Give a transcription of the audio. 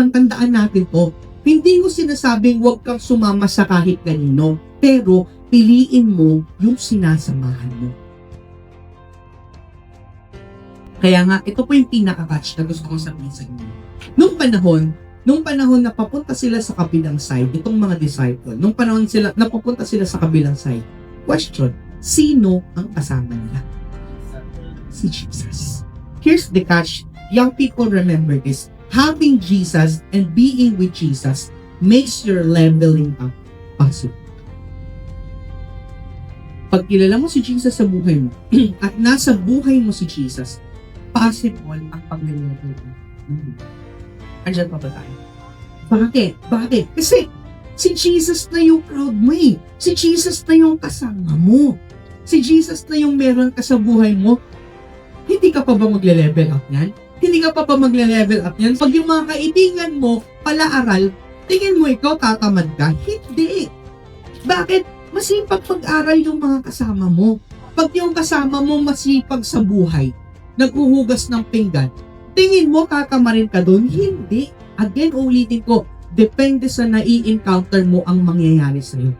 naman, tandaan natin to. Hindi ko sinasabing huwag kang sumama sa kahit kanino, pero piliin mo yung sinasamahan mo. Kaya nga, ito po yung pinaka-catch na gusto kong sabihin sa inyo. Nung panahon na papunta sila sa kabilang side, itong mga disciple, nung panahon na papunta sila sa kabilang side, question, sino ang kasama nila? Si Jesus. Here's the catch. Young people, remember this. Having Jesus and being with Jesus makes your leveling up possible. Pag kilala mo si Jesus sa buhay mo at nasa buhay mo si Jesus, possible ang pag-level up. Andiyan pa ba tayo? Bakit? Kasi si Jesus na yung crowd mo eh. Si Jesus na yung kasama mo. Si Jesus na yung meron ka sa buhay mo. Hindi ka pa ba magle-level up yan? Hindi ka pa magle-level up yan? Pag yung mga kaibigan mo pala-aral, tingin mo ikaw tatamad ka? Hindi. Bakit? Masipag pag-aral yung mga kasama mo. Pag yung kasama mo masipag sa buhay, naghuhugas ng pinggan, tingin mo tatamarin ka doon? Hindi. Again, ulitin ko, depende sa nai-encounter mo ang mangyayari sa'yo.